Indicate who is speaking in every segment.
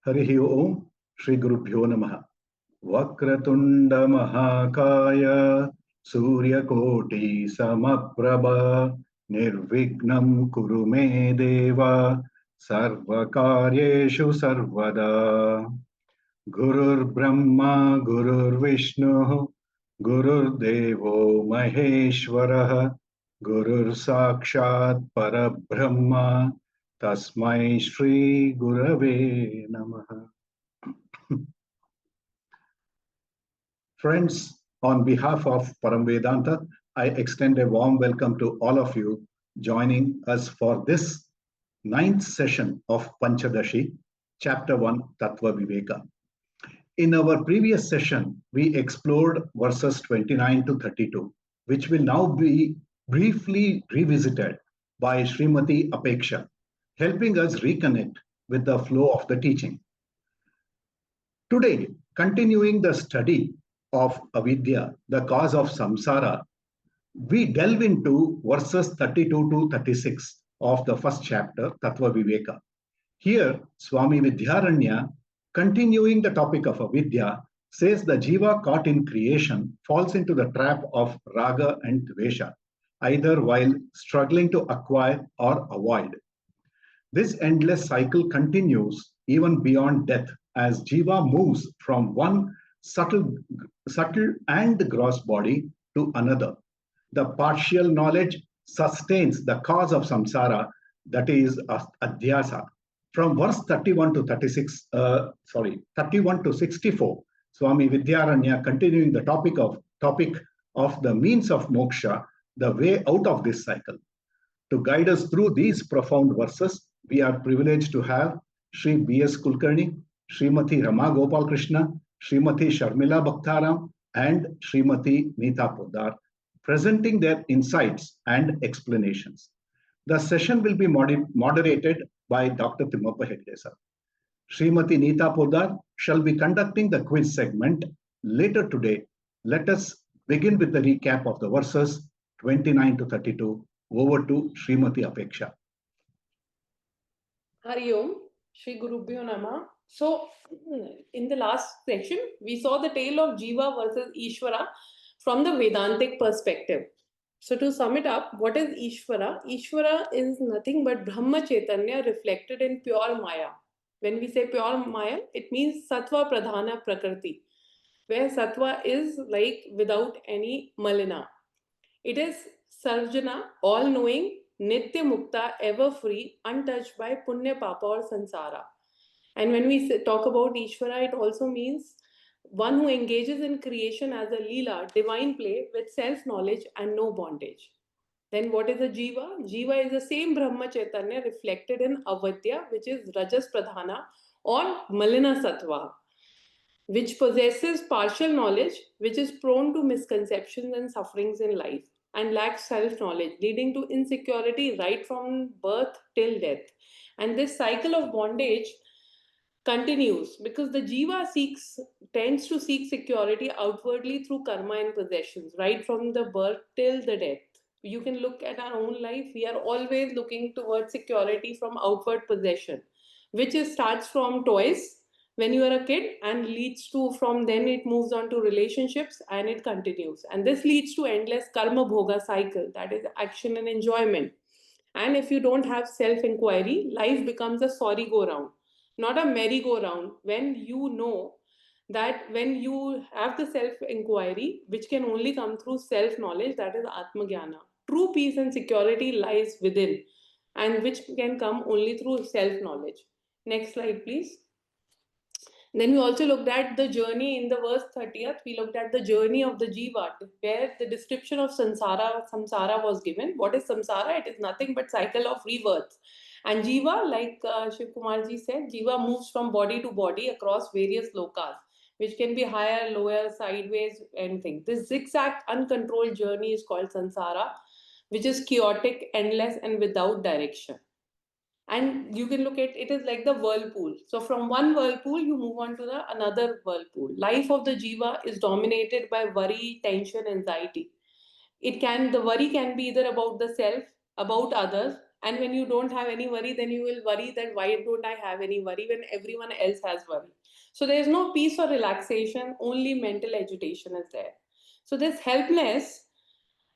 Speaker 1: Harihi Om Shri Gurubhyo Namaha. Vakratunda Mahakaya Surya Koti Samaprabha Nirvignam Kurume Deva Sarvakaryeshu Sarvada. Gurur Brahma Gurur Vishnu Gurur Devo Maheshwara Gurur Sakshat Parabrahma Tasmai Shri Gurave Namaha. Friends, on behalf of Param Vedanta, I extend a warm welcome to all of you joining us for this 9th session of Panchadashi, Chapter 1, Sattva Viveka. In our previous session, we explored verses 29 to 32, which will now be briefly revisited by Srimati Apeksha, helping us reconnect with the flow of the teaching. Today, continuing the study of avidya, the cause of samsara, we delve into verses 32 to 36 of the first chapter, Sattva Viveka. Here, Swamy Vidyaranya, continuing the topic of avidya, says the jiva caught in creation falls into the trap of raga and dvesha, either while struggling to acquire or avoid. This endless cycle continues even beyond death as jiva moves from one subtle and gross body to another. The partial knowledge sustains the cause of samsara, that is adhyasa. From verse 31 to 64, Swamy Vidyaranya continuing the topic of the means of moksha, the way out of this cycle. To guide us through these profound verses, we are privileged to have Sri B.S. Kulkarni, Srimati Rama Gopal Krishna, Srimati Sharmila Bhaktharam, and Srimati Neeta Poddar, presenting their insights and explanations. The session will be moderated by Dr. Timmappa Hegde sir. Srimati Neeta Poddar shall be conducting the quiz segment later today. Let us begin with the recap of the verses 29 to 32. Over to Srimati Apeksha.
Speaker 2: Hari Om, Shri Gurubhyo Namaha. So, in the last section, we saw the tale of Jiva versus Ishvara from the Vedantic perspective. So, to sum it up, what is Ishvara? Ishvara is nothing but Brahma Chaitanya reflected in pure Maya. When we say pure Maya, it means Sattva Pradhana Prakriti, where Sattva is like without any malina. It is Sarvjana, all-knowing, Nitya Mukta, ever free, untouched by Punya, Papa or Sansara. And when we talk about Ishvara, it also means one who engages in creation as a Leela, divine play with self-knowledge and no bondage. Then what is a Jiva? Jiva is the same Brahma Chaitanya reflected in Avidya, which is Rajas Pradhana or Malina Sattva, which possesses partial knowledge, which is prone to misconceptions and sufferings in life, and lacks self-knowledge, leading to insecurity right from birth till death. And this cycle of bondage continues because the jiva tends to seek security outwardly through karma and possessions, right from the birth till the death. You can look at our own life. We are always looking towards security from outward possession, which starts from toys when you are a kid and leads to, from then it moves on to relationships and it continues. And this leads to endless karma bhoga cycle, that is action and enjoyment. And if you don't have self-inquiry, life becomes a sorry go round, not a merry-go-round. When you know that when you have the self-inquiry, which can only come through self-knowledge, that is Atma-Jnana. True peace and security lies within, and which can come only through self-knowledge. Next slide, please. Then we also looked at the journey in the verse 30th. We looked at the journey of the jiva, where the description of samsara was given. What is samsara? It is nothing but cycle of rebirth. And jiva, like Shiv Kumarji said, jiva moves from body to body across various lokas, which can be higher, lower, sideways, anything. This zigzag, uncontrolled journey is called samsara, which is chaotic, endless, and without direction. And you can look at it is like the whirlpool. So from one whirlpool, you move on to another whirlpool. Life of the jiva is dominated by worry, tension, anxiety. The worry can be either about the self, about others, And when you don't have any worry, then you will worry that why don't I have any worry when everyone else has worry. So there is no peace or relaxation, only mental agitation is there. So this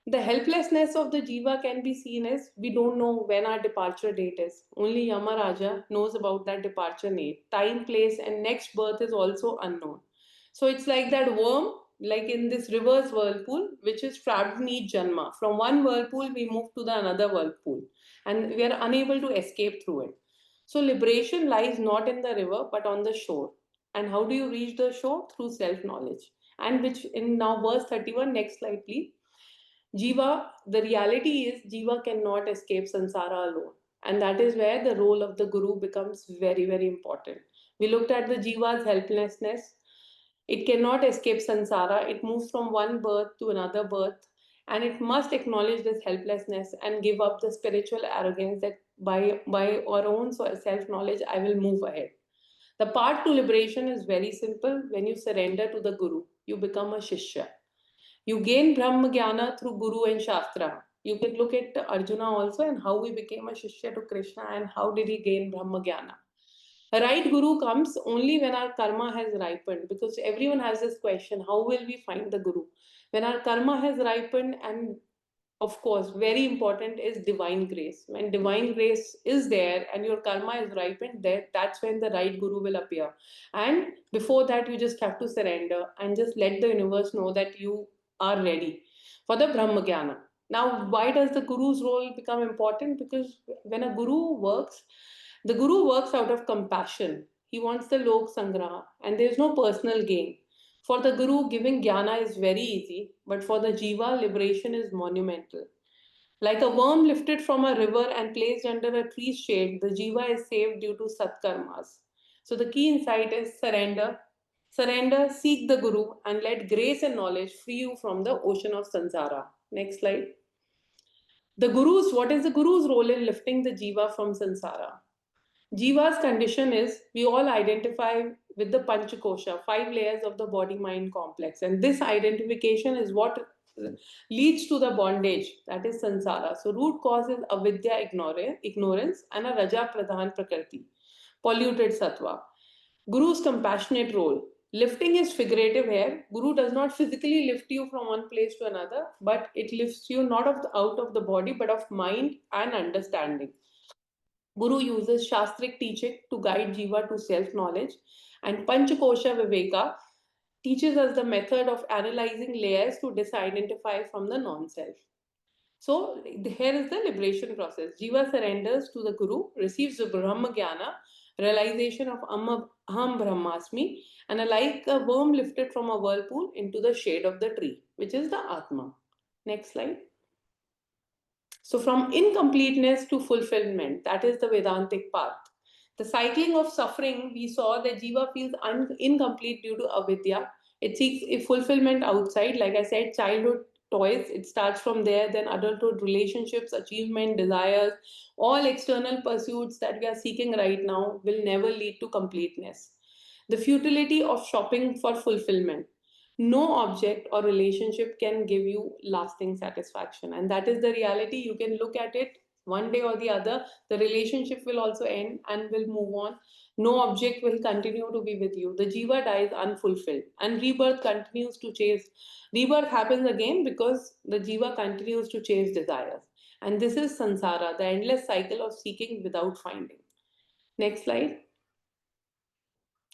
Speaker 2: the helplessness of the jiva can be seen as we don't know when our departure date is. Only Yamaraja knows about that departure date. Time, place, and next birth is also unknown. So it's like that worm, like in this reverse whirlpool, which is trapped in each janma. From one whirlpool, we move to the another whirlpool, and we are unable to escape through it. So liberation lies not in the river, but on the shore. And how do you reach the shore? Through self-knowledge. And which in now verse 31, next slide, please. Jiva, the reality is Jiva cannot escape samsara alone. And that is where the role of the guru becomes very, very important. We looked at the Jiva's helplessness. It cannot escape samsara. It moves from one birth to another birth. And it must acknowledge this helplessness and give up the spiritual arrogance that by our own self-knowledge, I will move ahead. The path to liberation is very simple. When you surrender to the guru, you become a shishya. You gain Brahma Jnana through Guru and Shastra. You can look at Arjuna also and how he became a Shishya to Krishna and how did he gain Brahma Jnana. A right Guru comes only when our karma has ripened, because everyone has this question, how will we find the Guru? When our karma has ripened, and of course, very important is divine grace. When divine grace is there and your karma is ripened, that's when the right guru will appear. And before that, you just have to surrender and just let the universe know that you are ready for the Brahma Jnana. Now, why does the guru's role become important? Because when a guru works, the guru works out of compassion. He wants the lok sangraha, and there is no personal gain. For the Guru, giving jnana is very easy, but for the Jiva, liberation is monumental. Like a worm lifted from a river and placed under a tree's shade, the Jiva is saved due to Satkarmas. So the key insight is surrender. Surrender, seek the Guru, and let grace and knowledge free you from the ocean of samsara. Next slide. What is the Guru's role in lifting the Jiva from samsara? Jiva's condition is we all identify with the Pancha Kosha, 5 layers of the body mind complex. And this identification is what leads to the bondage, that is samsara. So, root cause is avidya, ignorance, and a raja pradhan prakriti, polluted sattva. Guru's compassionate role. Lifting is figurative here. Guru does not physically lift you from one place to another, but it lifts you not out of the body, but of mind and understanding. Guru uses Shastric teaching to guide Jiva to self-knowledge, and Pancha Kosha Viveka teaches us the method of analyzing layers to disidentify from the non-self. So here is the liberation process. Jiva surrenders to the Guru, receives the Brahma Jnana, realization of Aham Brahmasmi, and like a worm lifted from a whirlpool into the shade of the tree, which is the Atma. Next slide. So from incompleteness to fulfillment, that is the Vedantic path. The cycling of suffering, we saw that Jiva feels incomplete due to avidya. It seeks a fulfillment outside. Like I said, childhood toys, it starts from there, then adulthood, relationships, achievement, desires, all external pursuits that we are seeking right now will never lead to completeness. The futility of shopping for fulfillment. No object or relationship can give you lasting satisfaction, and that is the reality. You can look at it one day or the other, the relationship will also end and will move on. No object will continue to be with you. The jiva dies unfulfilled, and rebirth continues to chase. Rebirth happens again because the jiva continues to chase desires, and this is samsara, the endless cycle of seeking without finding. Next slide.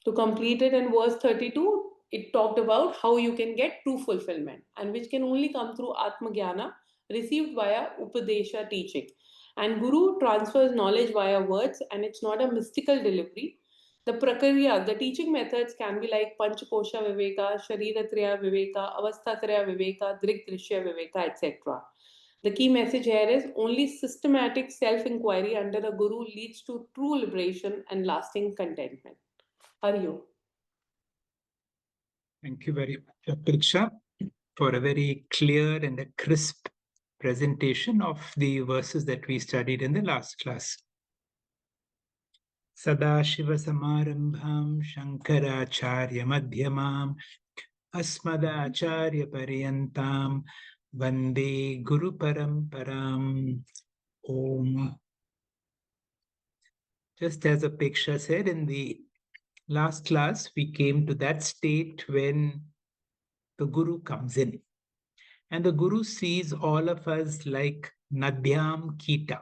Speaker 2: To complete it, in verse 32, it talked about how you can get true fulfillment, and which can only come through Atma Jnana received via Upadesha teaching. And Guru transfers knowledge via words, and it's not a mystical delivery. The prakriya, the teaching methods can be like Pancha Kosha Viveka, Shariratraya Viveka, Avasthatraya Viveka, Drigdrishya Viveka, etc. The key message here is only systematic self-inquiry under a Guru leads to true liberation and lasting contentment. Are you?
Speaker 3: Thank you very much, Apiriksha, for a very clear and a crisp presentation of the verses that we studied in the last class. Sadashiva Samarambham Shankaracharya Madhyamam Asmadacharya Paryantam Vande Guru Paramparam. Om Just as Apeksha said, in the last class, we came to that state when the Guru comes in. And the Guru sees all of us like Nadyam Kita,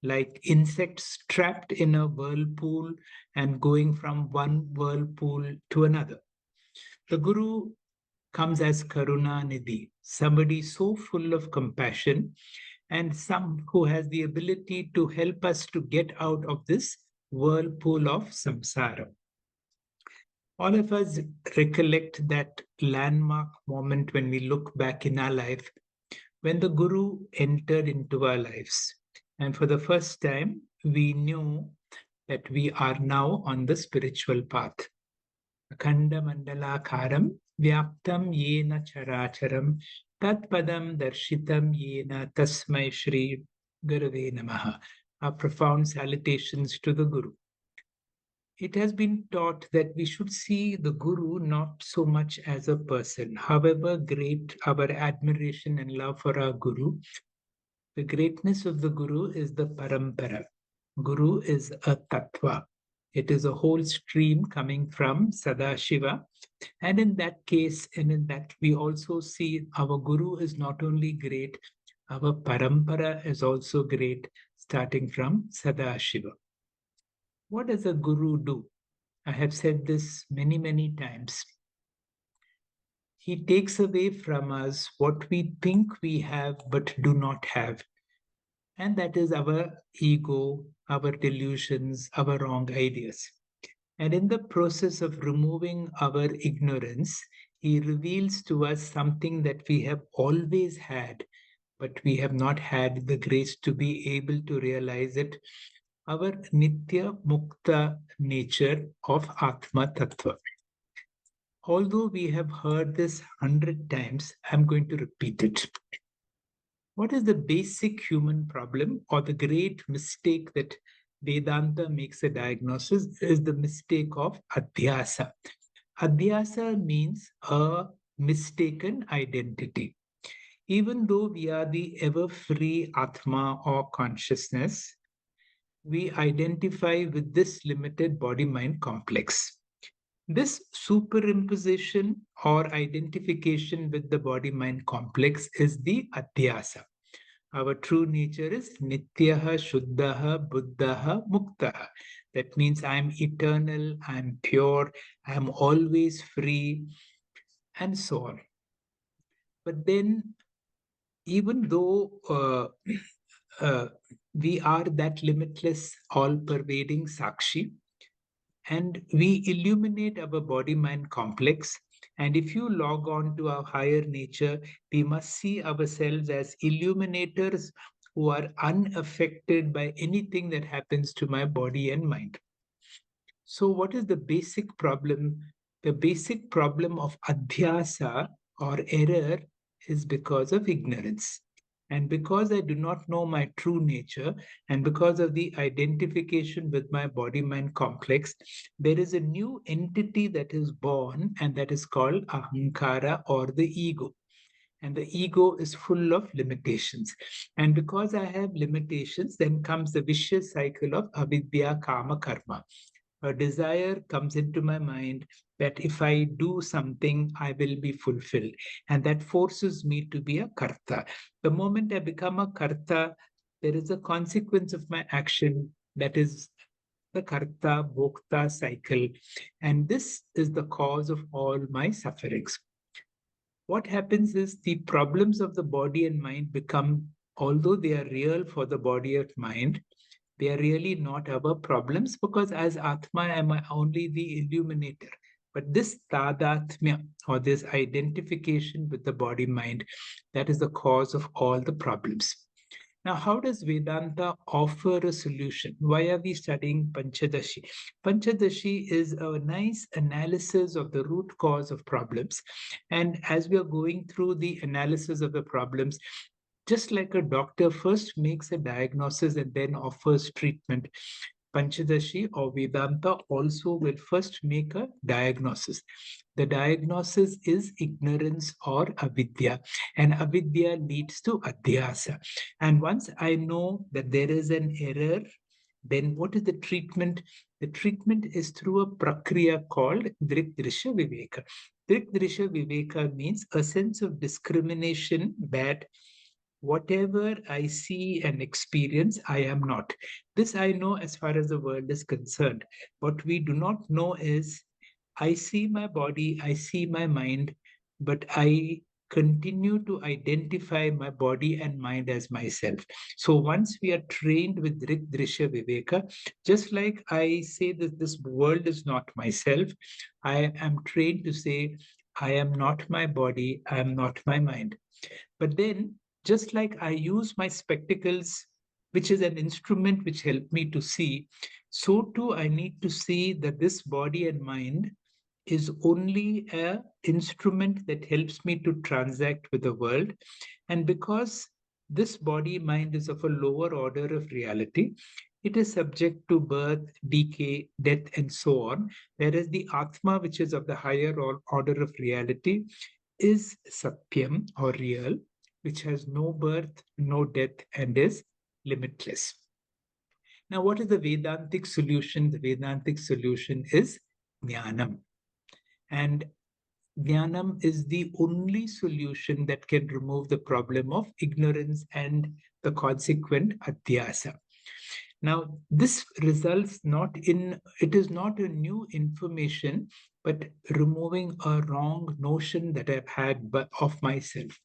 Speaker 3: like insects trapped in a whirlpool and going from one whirlpool to another. The Guru comes as Karuna Nidhi, somebody so full of compassion and some who has the ability to help us to get out of this whirlpool of samsara. All of us recollect that landmark moment when we look back in our life, when the Guru entered into our lives. And for the first time, we knew that we are now on the spiritual path. Akhanda mandalakaram vyaptam yena characharam tat padam darshitam yena tasmai shri gurave namaha. Our profound salutations to the Guru. It has been taught that we should see the Guru not so much as a person. However great our admiration and love for our Guru, the greatness of the Guru is the parampara. Guru is a tattva. It is a whole stream coming from Sadashiva. And in that case, and in that, we also see our Guru is not only great, our parampara is also great, starting from Sadashiva. What does a Guru do? I have said this many, many times. He takes away from us what we think we have but do not have. And that is our ego, our delusions, our wrong ideas. And in the process of removing our ignorance, he reveals to us something that we have always had, but we have not had the grace to be able to realize it. Our Nitya Mukta nature of Atma Tattva. Although we have heard this 100 times, I'm going to repeat it. What is the basic human problem or the great mistake that Vedanta makes a diagnosis is the mistake of adhyasa. Adhyasa means a mistaken identity. Even though we are the ever-free Atma or consciousness, we identify with this limited body-mind complex. This superimposition or identification with the body-mind complex is the adhyasa. Our true nature is nityaha, shuddhaha, buddhaha, muktaha. That means I'm eternal, I'm pure, I'm always free, and so on. But then, even though we are that limitless, all-pervading Sakshi, and we illuminate our body-mind complex. And if you log on to our higher nature, we must see ourselves as illuminators who are unaffected by anything that happens to my body and mind. So what is the basic problem? The basic problem of adhyasa or error is because of ignorance. And because I do not know my true nature, and because of the identification with my body-mind complex, there is a new entity that is born, and that is called ahankara or the ego. And the ego is full of limitations. And because I have limitations, then comes the vicious cycle of avidya, kama, karma. A desire comes into my mind that if I do something, I will be fulfilled. And that forces me to be a karta. The moment I become a karta, there is a consequence of my action, that is the karta bhokta cycle. And this is the cause of all my sufferings. What happens is the problems of the body and mind become, although they are real for the body and mind, they are really not our problems, because as Atma, I am only the illuminator. But this tadatmya, or this identification with the body-mind, that is the cause of all the problems. Now, how does Vedanta offer a solution? Why are we studying Panchadashi? Panchadashi is a nice analysis of the root cause of problems. And as we are going through the analysis of the problems, just like a doctor first makes a diagnosis and then offers treatment, Panchadashi or Vedanta also will first make a diagnosis. The diagnosis is ignorance or avidya, and avidya leads to adhyasa. And once I know that there is an error, Then what is the treatment? The treatment is through a prakriya called Drisha Viveka. Drisha Viveka means a sense of discrimination that whatever I see and experience, I am not. This I know as far as the world is concerned. What we do not know is I see my body, I see my mind, but I continue to identify my body and mind as myself. So once we are trained with Drisha Viveka, just like I say that this world is not myself, I am trained to say, I am not my body, I am not my mind. But then, just like I use my spectacles, which is an instrument which help me to see, so too I need to see that this body and mind is only a instrument that helps me to transact with the world. And because this body mind is of a lower order of reality, it is subject to birth, decay, death, and so on. Whereas the Atma, which is of the higher order of reality, is Satyam or real, which has no birth, no death, and is limitless. Now, what is the Vedantic solution? The Vedantic solution is Jnanam. And Jnanam is the only solution that can remove the problem of ignorance and the consequent adhyasa. Now, this results not in, it is not a new information, but removing a wrong notion that I've had of myself.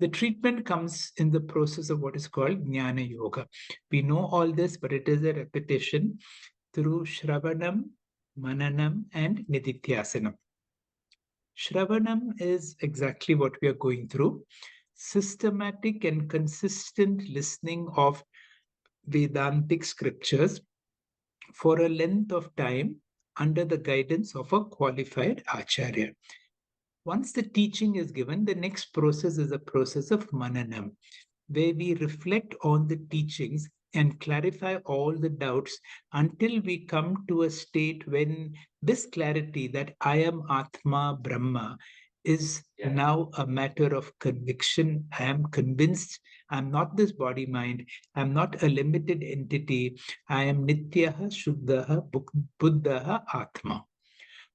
Speaker 3: The treatment comes in the process of what is called Jnana Yoga. We know all this, but it is a repetition through Sravanam, Mananam, and Nididhyasanam. Shravanam is exactly what we are going through. Systematic and consistent listening of Vedantic scriptures for a length of time under the guidance of a qualified Acharya. Once the teaching is given, the next process is a process of Mananam, where we reflect on the teachings and clarify all the doubts until we come to a state when this clarity that I am Atma Brahma is now a matter of conviction. I am convinced I'm not this body mind. I'm not a limited entity. I am Nityaha, Shuddhaha, Buddhaha, Atma.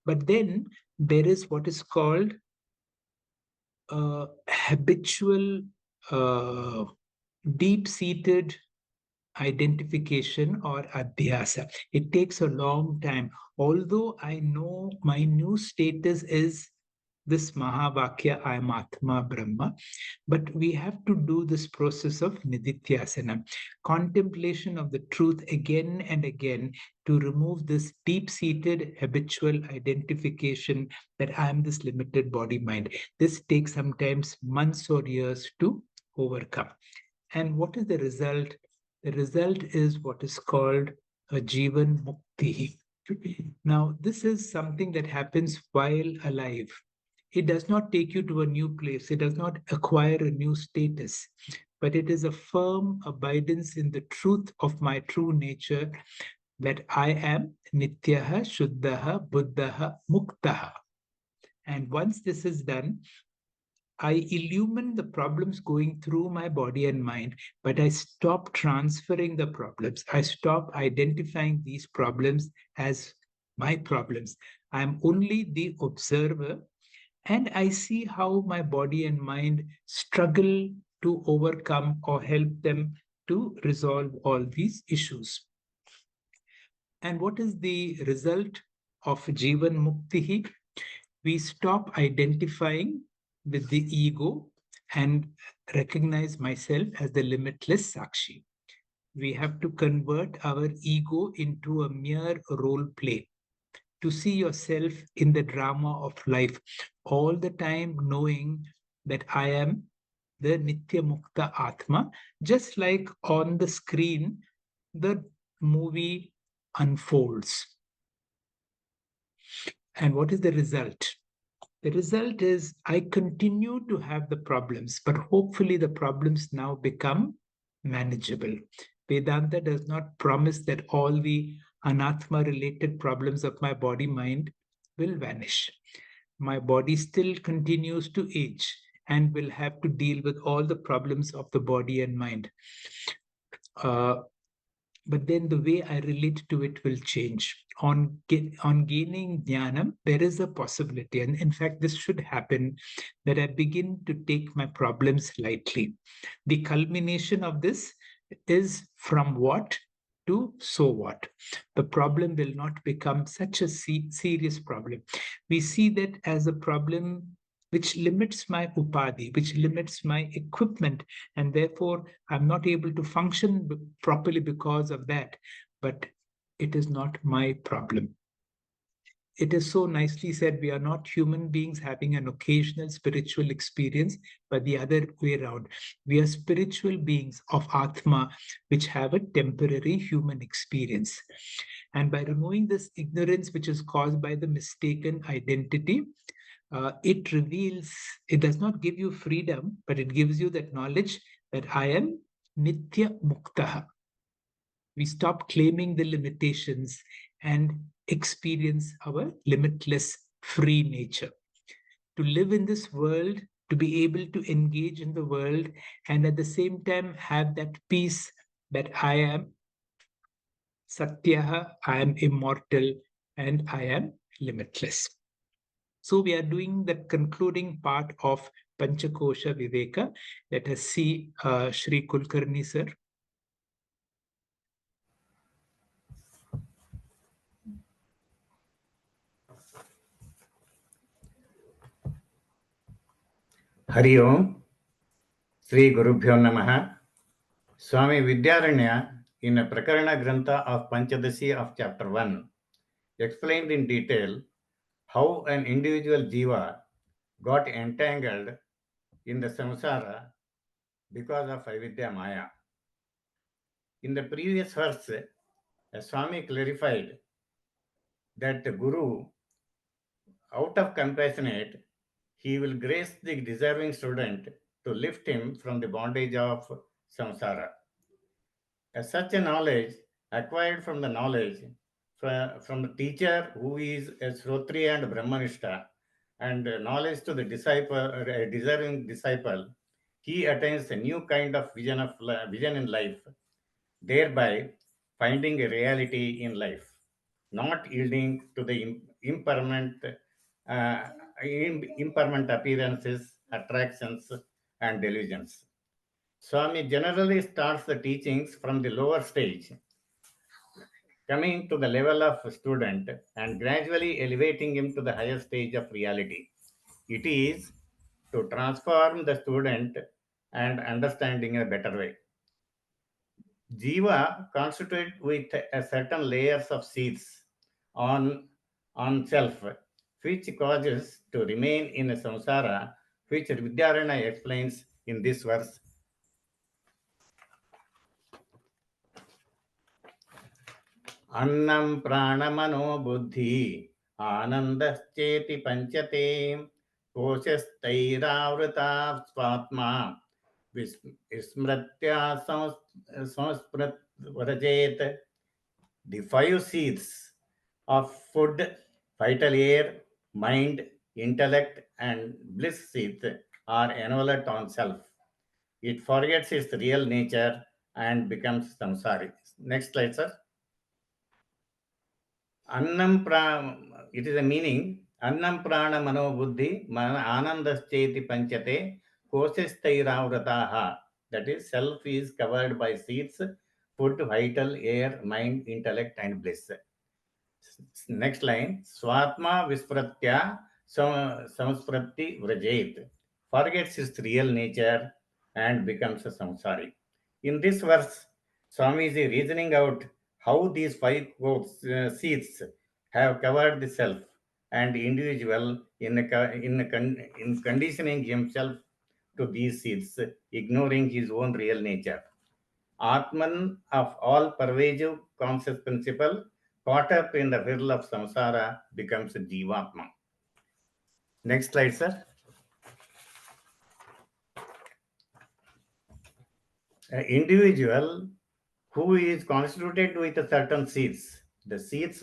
Speaker 3: But then there is what is called habitual, deep-seated identification or adhyasa. It takes a long time. Although I know my new status is this Mahavakya, I am Atma Brahma, but we have to do this process of Nididhyasana, contemplation of the truth again and again to remove this deep-seated habitual identification that I am this limited body mind. This takes sometimes months or years to overcome. And what is the result? The result is what is called a Jivan Mukti. Now, this is something that happens while alive. It does not take you to a new place. It does not acquire a new status, but it is a firm abidance in the truth of my true nature that I am Nityaha, Shuddhaha, Buddhaha, Muktaha. And once this is done, I illumine the problems going through my body and mind, but I stop transferring the problems. I stop identifying these problems as my problems. I'm only the observer, and I see how my body and mind struggle to overcome or help them to resolve all these issues. And what is the result of Jivan Mukti? We stop identifying with the ego and recognize myself as the limitless Sakshi. We have to convert our ego into a mere role play, to see yourself in the drama of life, all the time knowing that I am the Nitya Mukta Atma, just like on the screen, the movie unfolds. And what is the result? The result is I continue to have the problems, but hopefully the problems now become manageable. Vedanta does not promise that all the anatma-related problems of my body-mind will vanish. My body still continues to age and will have to deal with all the problems of the body and mind. but then the way I relate to it will change. On gaining jnanam, there is a possibility, and in fact, this should happen, that I begin to take my problems lightly. The culmination of this is from what to so what. The problem will not become such a serious problem. We see that as a problem which limits my upadhi, which limits my equipment, and therefore I'm not able to function properly because of that. But it is not my problem. It is so nicely said, we are not human beings having an occasional spiritual experience, but the other way around. We are spiritual beings of Atma, which have a temporary human experience. And by removing this ignorance, which is caused by the mistaken identity, it reveals, it does not give you freedom, but it gives you that knowledge that I am Nitya Muktaha. We stop claiming the limitations and experience our limitless free nature. To live in this world, to be able to engage in the world, and at the same time have that peace that I am Satyaha, I am immortal, and I am limitless. So we are doing the concluding part of Pancha Kosha Viveka. Let us see Shri Kulkarni sir.
Speaker 4: Hari Om, Sri Gurubhyo Namaha. Swamy Vidyaranya, in a Prakarana Grantha of Panchadashi of chapter 1, explained in detail how an individual jiva got entangled in the samsara because of avidya maya. In the previous verse, Swami clarified that the Guru, out of compassionate, he will grace the deserving student to lift him from the bondage of samsara. As such a knowledge acquired from the knowledge from the teacher who is a Srotriya and Brahmanishta, and knowledge to the disciple, a deserving disciple, he attains a new kind of vision in life, thereby finding a reality in life, not yielding to the impermanent appearances, attractions, and delusions. Swami generally starts the teachings from the lower stage, coming to the level of student and gradually elevating him to the higher stage of reality. It is to transform the student and understanding in a better way. Jiva constituted with a certain layers of seeds on self, which causes to remain in a samsara, which Vidyaranya explains in this verse. Annam pranamano buddhi anandascheti panchate koshastairavruta swatma vismratya samsprat vrajet. The 5 seeds of food, vital air, mind, intellect, and bliss seeds are enveloped on self. It forgets its real nature and becomes samsari. Next slide, sir. Annam it is a meaning. Annam prana mano buddhi anandascheti panchate koshastairavvrataha. That is, self is covered by seeds, food, vital, air, mind, intellect, and bliss. Next line. Swatma vispratya samsprati vrajet. Forgets its real nature and becomes a samsari. In this verse, Swami is reasoning out how these 5 seeds have covered the self and individual in conditioning himself to these seeds, ignoring his own real nature. Atman of all pervasive conscious principle, caught up in the whirl of samsara, becomes a Jivatma. Next slide, sir. An individual who is constituted with a certain seeds. The seeds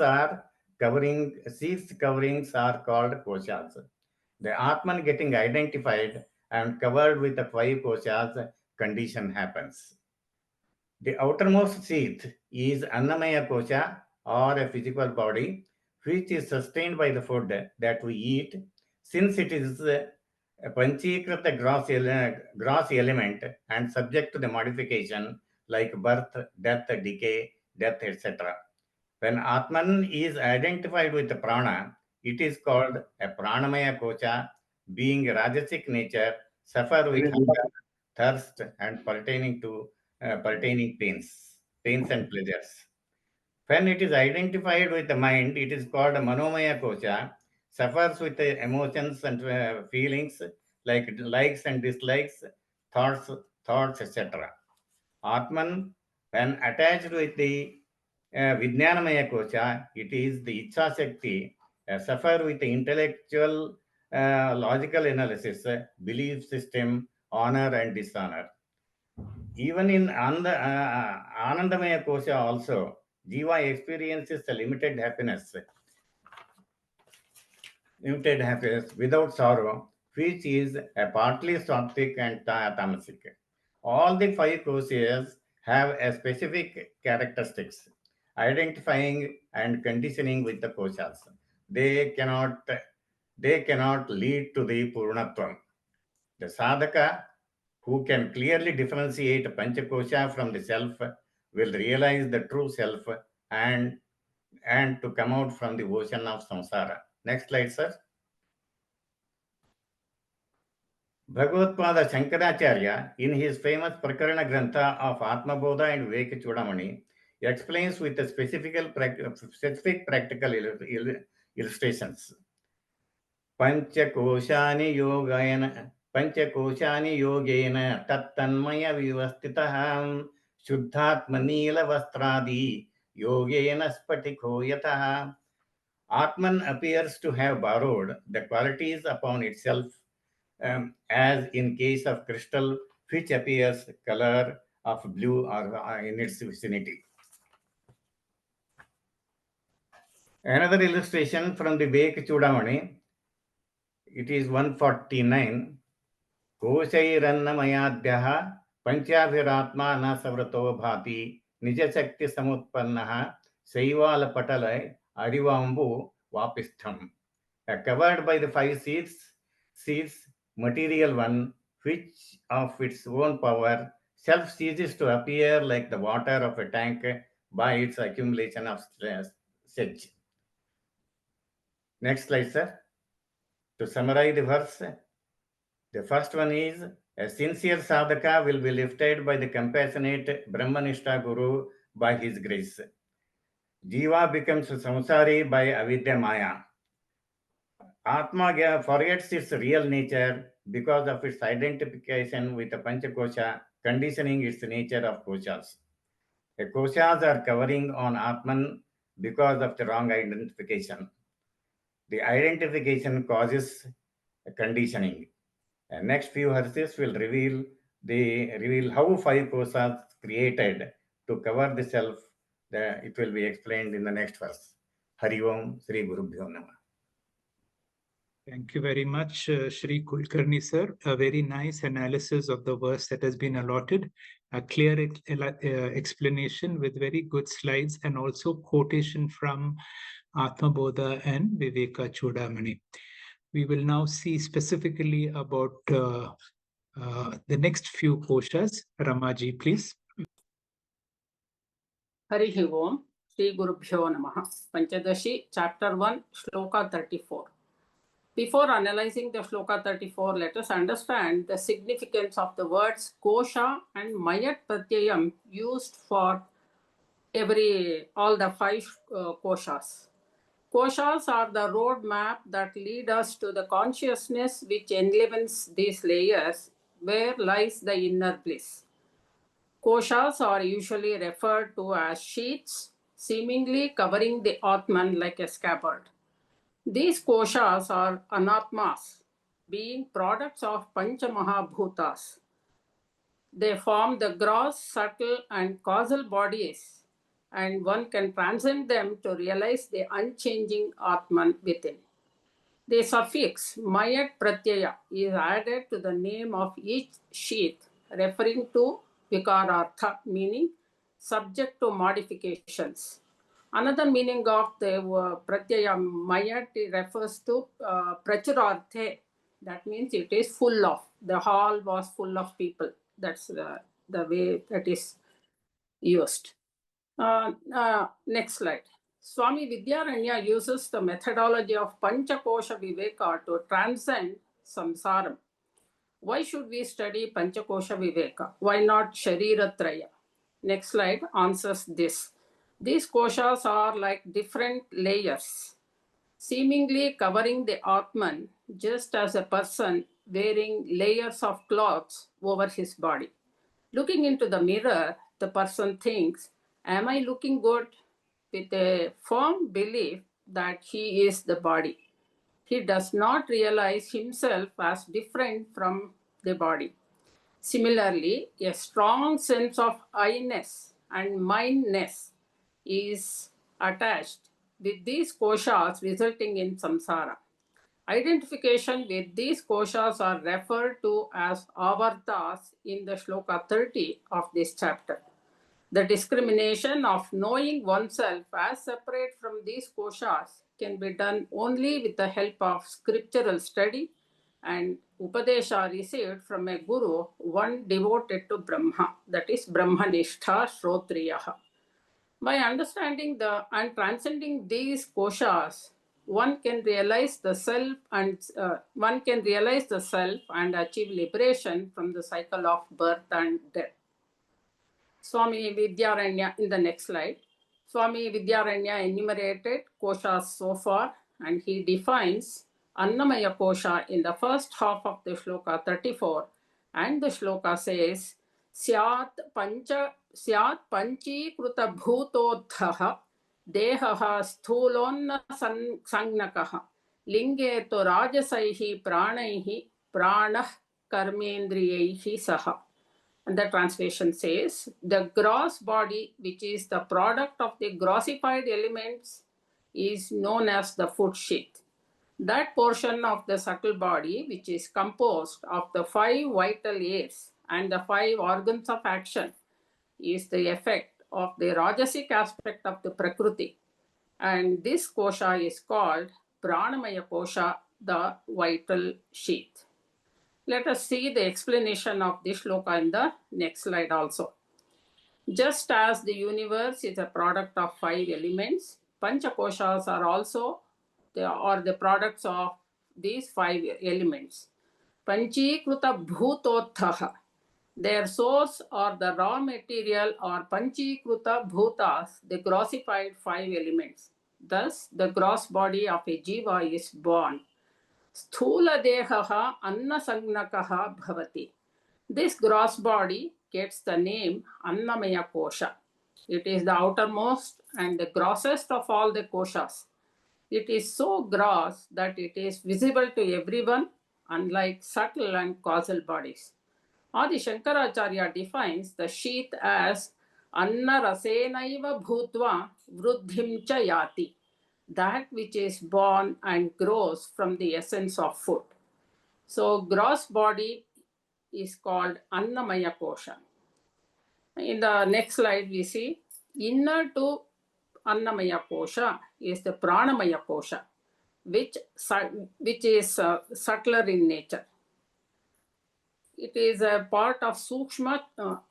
Speaker 4: coverings are called koshas. The Atman getting identified and covered with the 5 koshas, condition happens. The outermost sheath is Annamaya Kosha, or a physical body, which is sustained by the food that we eat, since it is a Panchikrita gross element and subject to the modification like birth, death, decay, death, etc. When Atman is identified with the prana, it is called a Pranamaya Kosha, being Rajasic nature, suffer with hunger, thirst, and pertaining pains and pleasures. When it is identified with the mind, it is called Manomaya Kosha, suffers with the emotions and feelings like likes and dislikes, thoughts, etc. Atman, when attached with the Vijnanamaya Kosha, it is the Icha Shakti, suffer with the intellectual, logical analysis, belief system, honor and dishonor. Even in Anandamaya Kosha also, Jiva experiences a limited happiness without sorrow, which is a partly sattvic and tamasic. All the five koshas have a specific characteristics, identifying and conditioning with the koshas. They cannot lead to the purnatvam. The sadhaka, who can clearly differentiate Pancha Kosha from the self, will realize the true self and to come out from the ocean of samsara. Next slide, sir. Bhagavad-pada Shankaracharya, in his famous Prakarana Grantha of Atmabodha and Viveka Chudamani, explains with a specific practical illustrations. Panchakoshani yogena tattanmaya vivastitaham shuddhatmanila vastradi yogena spatiko yataha. Atman appears to have borrowed the qualities upon itself, as in case of crystal, which appears color of blue or in its vicinity. Another illustration from the Viveka Chudamani, it is 149. Koshairannamayadhyaha panchabhiratma na savrato bhati nijashakti samutpannaha saivala patalai arivambu vapistham. Covered by the five seeds, material one, which of its own power self ceases to appear like the water of a tank by its accumulation of sedge. Next slide, sir. To summarize the verse, the first one is, a sincere sadhaka will be lifted by the compassionate Brahmanishta Guru by his grace. Jiva becomes samsari by avidya maya. Atma forgets its real nature because of its identification with the Pancha Kosha, conditioning its nature of koshas. The koshas are covering on Atman because of the wrong identification. The identification causes conditioning. And next few verses will reveal how five koshas created to cover the self. It will be explained in the next verse. Hari Om, Sri Gurubhyo Namah.
Speaker 3: Thank you very much, Shri Kulkarni sir. A very nice analysis of the verse that has been allotted, a clear explanation with very good slides, and also quotation from Atmabodha and Viveka Chudamani. We will now see specifically about the next few koshas. Ramaji, please.
Speaker 5: Harihi Om, Sri Gurubhyo Namaha. Panchadashi, Chapter 1, Shloka 34. Before analyzing the Shloka 34, let us understand the significance of the words Kosha and Mayat Pratyayam used for all the five Koshas. Koshas are the road map that lead us to the consciousness which enlivens these layers, where lies the inner bliss. Koshas are usually referred to as sheaths, seemingly covering the Atman like a scabbard. These koshas are anatmas, being products of Pancha Mahabhutas. They form the gross, subtle, and causal bodies, and one can transcend them to realize the unchanging Atman within. The suffix Mayat Pratyaya is added to the name of each sheath, referring to Vikarartha, meaning subject to modifications. Another meaning of the pratyaya maya refers to prachurarthe. That means it is full of. The hall was full of people. That's the way that is used. Next slide. Swamy Vidyaranya uses the methodology of Pancha Kosha Viveka to transcend samsara. Why should we study Pancha Kosha Viveka? Why not Sharira Traya? Next slide answers this. These koshas are like different layers, seemingly covering the Atman just as a person wearing layers of clothes over his body. Looking into the mirror, the person thinks, am I looking good? With a firm belief that he is the body. He does not realize himself as different from the body. Similarly, a strong sense of I-ness and mindness is attached with these koshas, resulting in samsara. Identification with these koshas are referred to as avartas in the shloka 30 of this chapter. The discrimination of knowing oneself as separate from these koshas can be done only with the help of scriptural study and upadesha received from a guru, one devoted to Brahma, that is Brahmanishtha Shrotriyaha. By understanding and transcending these koshas, one can realize the self and achieve liberation from the cycle of birth and death. Swamy Vidyaranya, in the next slide. Swamy Vidyaranya enumerated koshas so far, and he defines Annamaya Kosha in the first half of the shloka 34, and the shloka says, Syat panchikruta bhutodhaha dehaha sthulonna sangnakaha linge to rajasaihi pranaihi pranah karmendriyaihi saha. And the translation says, the gross body, which is the product of the grossified elements, is known as the food sheath. That portion of the subtle body, which is composed of the 5 vital airs and the 5 organs of action, is the effect of the rajasic aspect of the Prakriti. And this kosha is called Pranamaya Kosha, the vital sheath. Let us see the explanation of this shloka in the next slide also. Just as the universe is a product of 5 elements, Pancha Koshas are also the products of these 5 elements. Panchikruta bhutothaha. Their source or the raw material or Panchikruta bhutas, the grossified 5 elements. Thus, the gross body of a jiva is born. Sthula dehaha annasangnakaha bhavati. This gross body gets the name Annamaya Kosha. It is the outermost and the grossest of all the koshas. It is so gross that it is visible to everyone, unlike subtle and causal bodies. Adi Shankaracharya defines the sheath as Anna rasenaiva bhutva vruddhim cha yati, that which is born and grows from the essence of food. So gross body is called Annamaya Kosha. In the next slide we see inner to Annamaya Kosha is the Pranamaya Kosha, which is subtler in nature. It is a part of Sukshma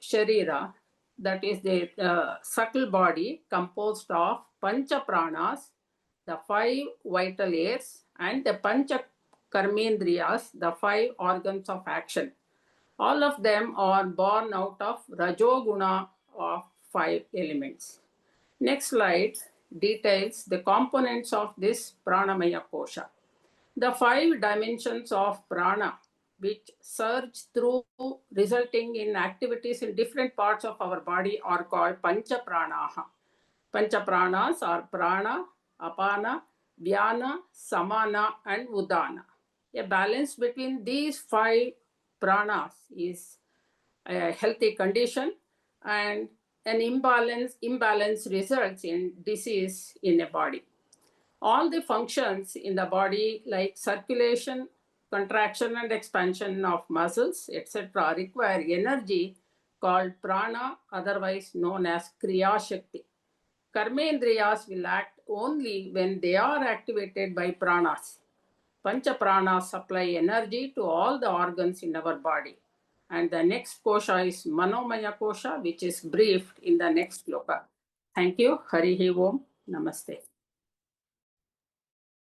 Speaker 5: Sharira, that is the subtle body composed of Pancha Pranas, the 5 vital airs, and the Pancha Karmendriyas, the 5 organs of action. All of them are born out of Rajoguna of 5 elements. Next slide details the components of this Pranamaya Kosha. The 5 dimensions of prana, which surge through, resulting in activities in different parts of our body, are called Pancha Pranaha. Pancha Pranas are prana, apana, vyana, samana, and udana. A balance between these 5 pranas is a healthy condition, and an imbalance results in disease in a body. All the functions in the body, like circulation, contraction and expansion of muscles, etc., require energy called prana, otherwise known as Kriya Shakti. Karmendriyas will act only when they are activated by pranas. Pancha pranas supply energy to all the organs in our body. And the next kosha is Manomaya Kosha, which is briefed in the next sloka. Thank you. Harihi Om. Namaste.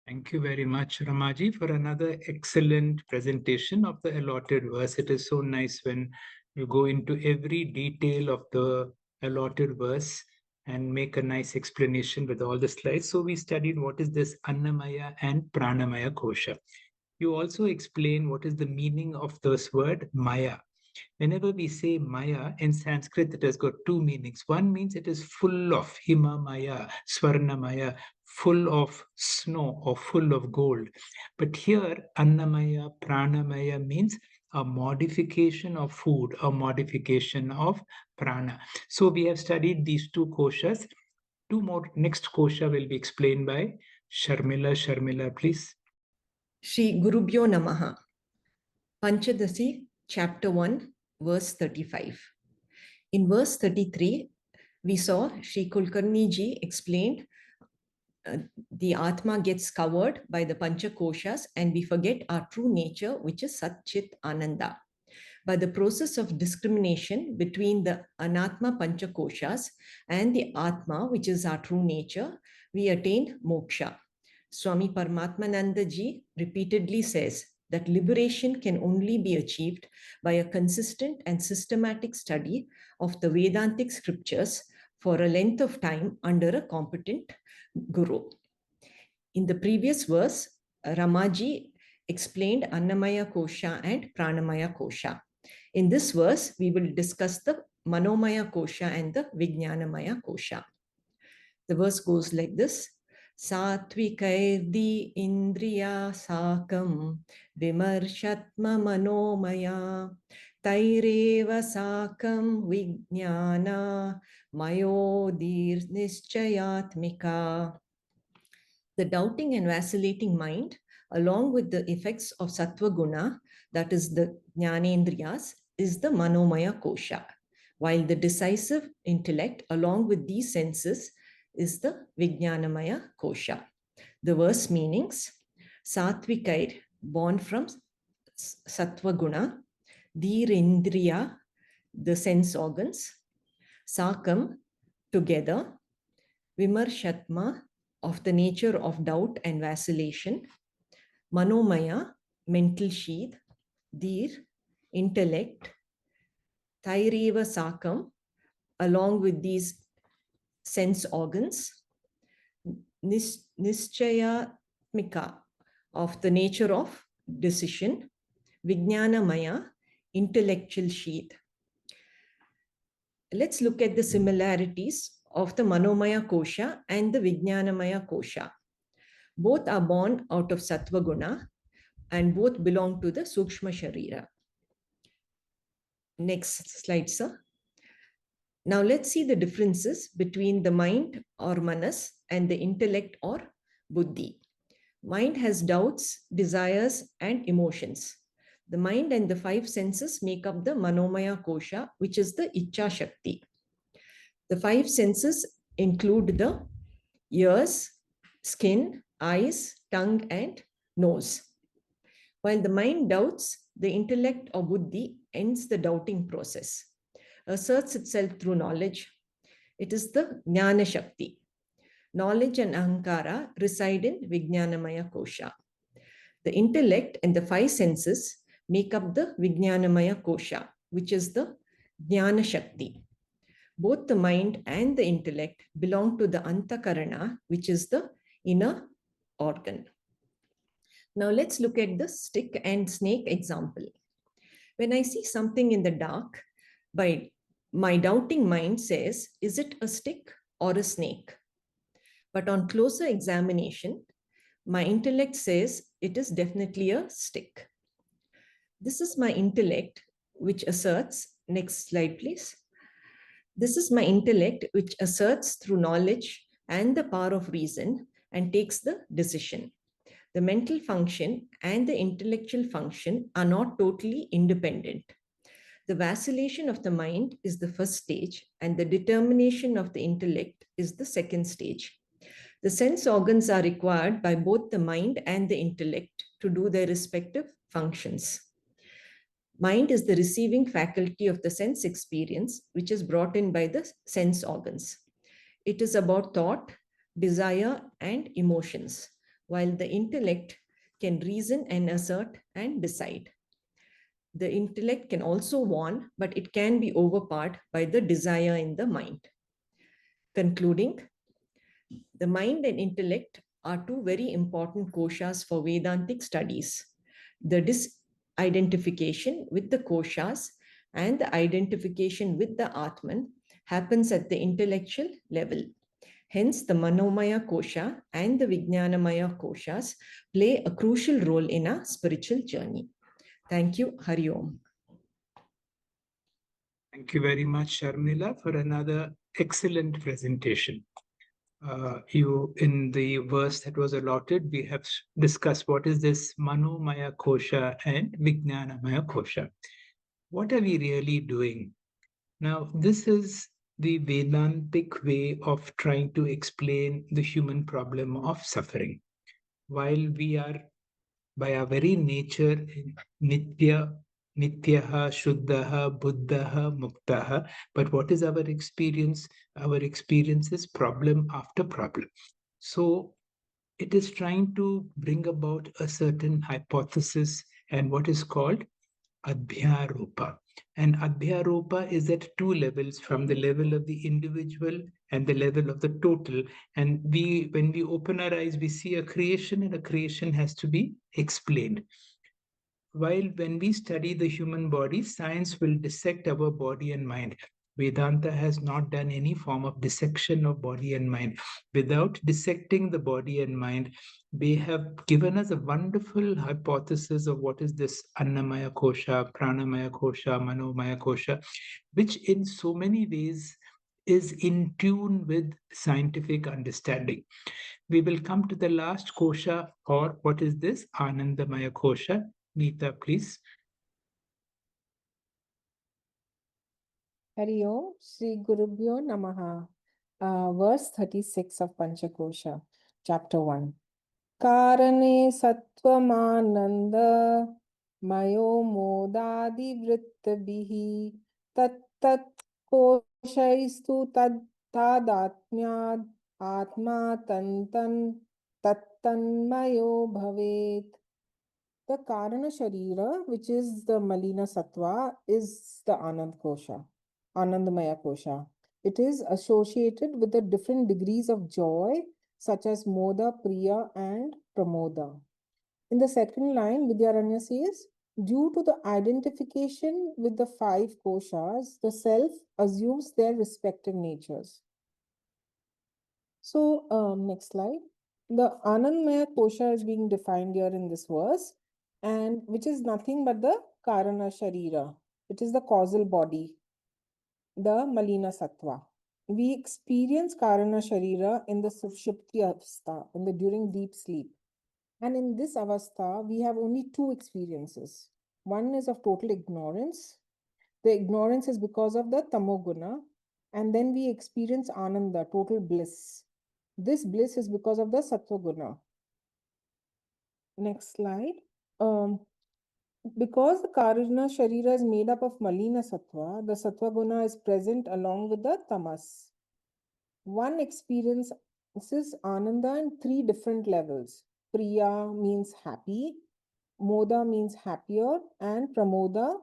Speaker 3: Thank you very much, Ramaji, for another excellent presentation of the allotted verse. It is so nice when you go into every detail of the allotted verse and make a nice explanation with all the slides. So we studied what is this Annamaya and Pranamaya Kosha. You also explain what is the meaning of this word Maya. Whenever we say Maya in Sanskrit, it has got two meanings. One means it is full of Himamaya, Swarnamaya, full of snow or full of gold. But here, Annamaya, Pranamaya means a modification of food, a modification of prana. So we have studied these two koshas. Two more. Next kosha will be explained by Sharmila. Sharmila, please.
Speaker 6: Shri Gurubhyo Namaha. Panchadashi, chapter 1, verse 35. In verse 33, we saw Shri Kulkarni ji explained the Atma gets covered by the Pancha Koshas and we forget our true nature, which is Sat Chit Ananda. By the process of discrimination between the Anatma Pancha Koshas and the Atma, which is our true nature, we attain moksha. Swami Paramatmananda ji repeatedly says that liberation can only be achieved by a consistent and systematic study of the Vedantic scriptures for a length of time under a competent guru. In the previous verse, Ramaji explained Annamaya Kosha and Pranamaya Kosha. In this verse, we will discuss the Manomaya Kosha and the Vijnanamaya Kosha. The verse goes like this. Satvikairdi indriya sakam vimarshatma manomaya taireva sakam vijnana mayodir nischayatmika. The doubting and vacillating mind, along with the effects of Sattva Guna, that is the Jnanendriyas, is the Manomaya Kosha, while the decisive intellect, along with these senses, is the Vijnanamaya Kosha. The verse meanings: Satvikair, born from Sattva Guna, Dhirendriya, the sense organs, Sakam, together, Vimarshatma, of the nature of doubt and vacillation, Manomaya, mental sheath, Dhir, intellect, Taireva Sakam, along with these sense organs, Nischayatmika, of the nature of decision, Vijnanamaya, intellectual sheath. Let's look at the similarities of the Manomaya Kosha and the Vijnanamaya Kosha. Both are born out of Sattva Guna and both belong to the Sukshma Sharira. Next slide, sir. Now let's see the differences between the mind or manas and the intellect or buddhi. Mind has doubts, desires, and emotions. The mind and the five senses make up the Manomaya Kosha, which is the Icha Shakti. The five senses include the ears, skin, eyes, tongue, and nose. While the mind doubts, the intellect or buddhi ends the doubting process, asserts itself through knowledge. It is the Jnana Shakti. Knowledge and ahankara reside in Vijnanamaya Kosha. The intellect and the five senses make up the Vijnanamaya Kosha, which is the Jnana Shakti. Both the mind and the intellect belong to the Antakarana, which is the inner organ. Now let's look at the stick and snake example. When I see something in the dark, my doubting mind says, is it a stick or a snake? But on closer examination, my intellect says it is definitely a stick. This is my intellect, which asserts, next slide please. This is my intellect, which asserts through knowledge and the power of reason and takes the decision. The mental function and the intellectual function are not totally independent. The vacillation of the mind is the first stage, and the determination of the intellect is the second stage. The sense organs are required by both the mind and the intellect to do their respective functions. Mind is the receiving faculty of the sense experience, which is brought in by the sense organs. It is about thought, desire, and emotions, while the intellect can reason and assert and decide. The intellect can also warn, but it can be overpowered by the desire in the mind. Concluding, the mind and intellect are two very important koshas for Vedantic studies. The disidentification with the koshas and the identification with the Atman happens at the intellectual level. Hence, the Manomaya Kosha and the Vijnanamaya Koshas play a crucial role in our spiritual journey. Thank you. Hari Om.
Speaker 3: Thank you very much, Sharmila, for another excellent presentation. In the verse that was allotted, we have discussed what is this Manomaya Kosha and Vijnanamaya Kosha. What are we really doing? Now, this is the Vedantic way of trying to explain the human problem of suffering. While we are, by our very nature, Nityaha, Shuddhaha, Buddhaha, Muktaha. But what is our experience? Our experience is problem after problem. So it is trying to bring about a certain hypothesis and what is called Adhyaropa. And Adhyaropa is at two levels, from the level of the individual and the level of the total. And when we open our eyes, we see a creation, and a creation has to be explained. While when we study the human body, science will dissect our body and mind. Vedanta has not done any form of dissection of body and mind. Without dissecting the body and mind, they have given us a wonderful hypothesis of what is this Annamaya Kosha, Pranamaya Kosha, Manomaya Kosha, which in so many ways is in tune with scientific understanding. We will come to the last kosha, or what is this? Anandamaya Kosha. Neeta, please.
Speaker 7: Hari Om, Sri Gurubhyo Namaha. Verse 36 of Pancha Kosha, chapter 1. Karane sattvamananda mayo modadi vrittabihi tat koshaistu tadatmyad atma tattanmayo bhavet. The Karana Sharira, which is the Malina Sattva, is the Anand Kosha, Anandamaya Kosha. It is associated with the different degrees of joy, such as Moda, Priya, and Pramoda. In the second line, Vidyaranya says, due to the identification with the five koshas, the self assumes their respective natures. So, next slide. The Anandamaya Kosha is being defined here in this verse, and which is nothing but the Karana Sharira. It is the causal body, the Malina Sattva. We experience Karana Sharira in the Sushupti Avastha, during deep sleep. And in this Avastha, we have only two experiences. One is of total ignorance. The ignorance is because of the Tamoguna. And then we experience Ananda, total bliss. This bliss is because of the Sattva Guna. Next slide. Because the Karana Sharira is made up of Malina Sattva, the Sattva Guna is present along with the Tamas. One experiences Ananda in three different levels. Priya means happy, Moda means happier, and Pramoda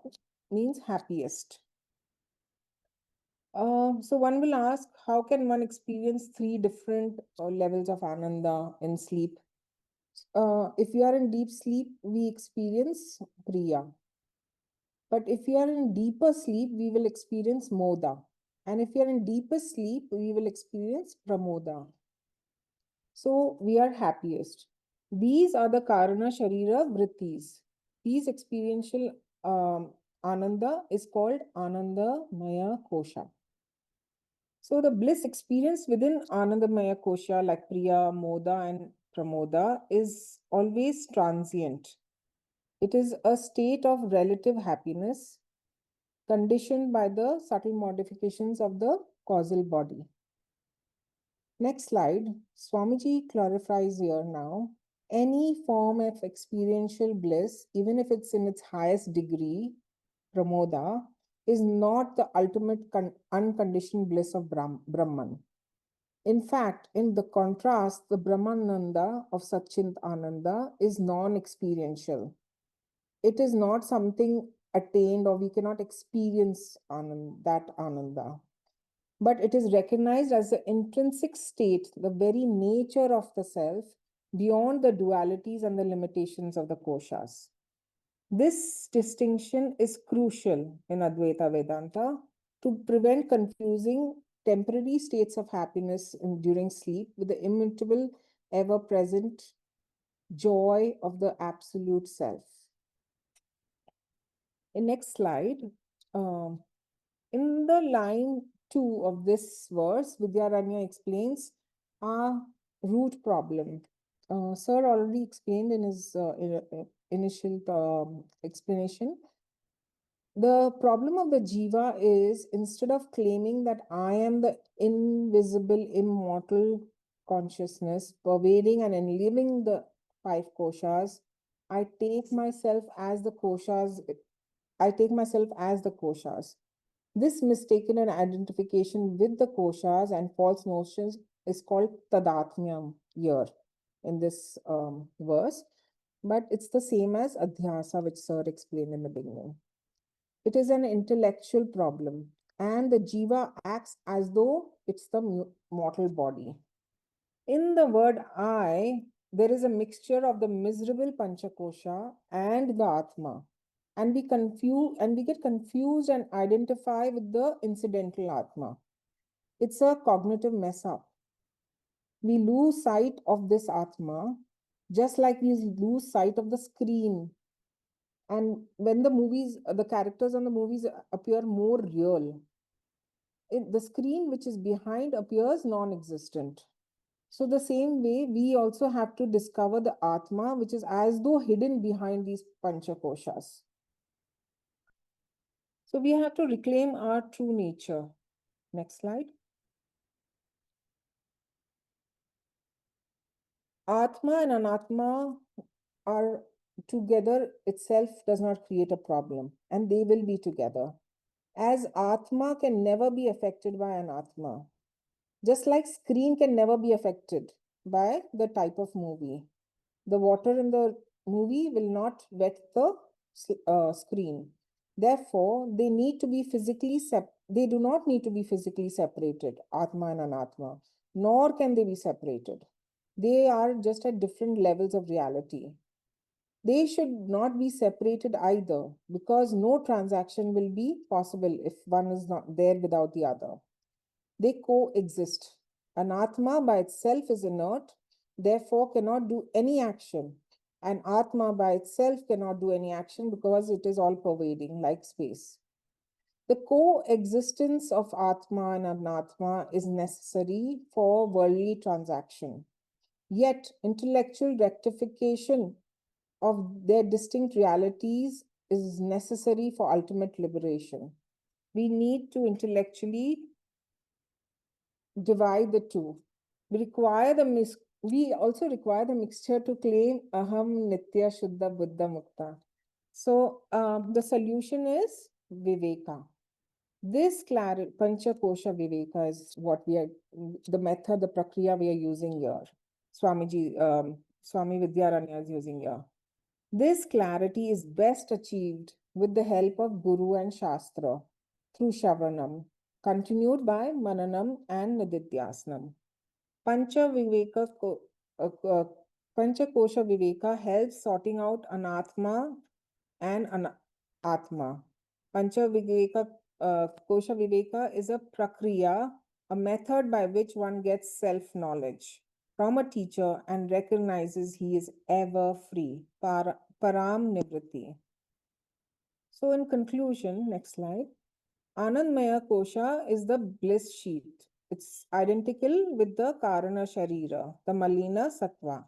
Speaker 7: means happiest. So one will ask, how can one experience three different levels of Ananda in sleep? If you are in deep sleep, we experience Priya. But if you are in deeper sleep, we will experience Moda. And if you are in deeper sleep, we will experience Pramoda. So we are happiest. These are the Karana Sharira Vrittis. These experiential Ananda is called Anandamaya Kosha. So the bliss experience within Anandamaya Kosha, like Priya, Moda, and Pramoda, is always transient. It is a state of relative happiness. conditioned by the subtle modifications of the causal body. Next slide. Swamiji clarifies here now. Any form of experiential bliss, even if it's in its highest degree, pramoda, is not the ultimate unconditioned bliss of Brahman. In fact, in the contrast, the Brahmananda of Satchit Ananda is non-experiential. It is not something attained, or we cannot experience that Ananda. But it is recognized as the intrinsic state, the very nature of the self, beyond the dualities and the limitations of the koshas. This distinction is crucial in Advaita Vedanta to prevent confusing temporary states of happiness during sleep with the immutable, ever-present joy of the absolute self. In next slide, in the line 2 of this verse, Vidyaranya explains our root problem. Sir already explained in his initial explanation. The problem of the jiva is, instead of claiming that I am the invisible, immortal consciousness pervading and enliving the 5 koshas, I take myself as the koshas. This mistaken identification with the koshas and false notions is called tadatmyam here in this verse, but it's the same as adhyasa, which Sir explained in the beginning. It is an intellectual problem, and the jiva acts as though it's the mortal body. In the word I, there is a mixture of the miserable Pancha Kosha and the Atma. And we get confused and identify with the incidental Atma. It's a cognitive mess up. We lose sight of this Atma, just like we lose sight of the screen. And when the characters on the movies appear more real, the screen which is behind appears non-existent. So the same way, we also have to discover the Atma, which is as though hidden behind these Pancha Koshas. So we have to reclaim our true nature. Next slide. Atma and Anatma are together itself does not create a problem, and they will be together. As Atma can never be affected by Anatma, just like screen can never be affected by the type of movie. The water in the movie will not wet the screen. Therefore, they need to be they do not need to be physically separated, Atma and Anatma, nor can they be separated. They are just at different levels of reality. They should not be separated either, because no transaction will be possible if one is not there without the other. They coexist. An Atma by itself is inert, therefore cannot do any action. And Atma by itself cannot do any action because it is all pervading, like space. The coexistence of Atma and Anatma is necessary for worldly transaction. Yet, intellectual rectification of their distinct realities is necessary for ultimate liberation. We need to intellectually divide the two. We also require the mixture to claim Aham Nitya Shuddha Buddha Mukta. So the solution is Viveka. This Pancha Kosha Viveka is what the method, the prakriya we are using here. Swamy Vidyaranya is using here. This clarity is best achieved with the help of Guru and Shastra through Sravanam, continued by Mananam and Nididhyasnam. Pancha Kosha Viveka helps sorting out Anatma and Atma. Pancha Kosha Viveka is a prakriya, a method by which one gets self-knowledge from a teacher and recognizes he is ever free. Param Nivritti. So in conclusion, next slide. Annamaya Kosha is the bliss sheet. It's identical with the Karana Sharira, the Malina Sattva,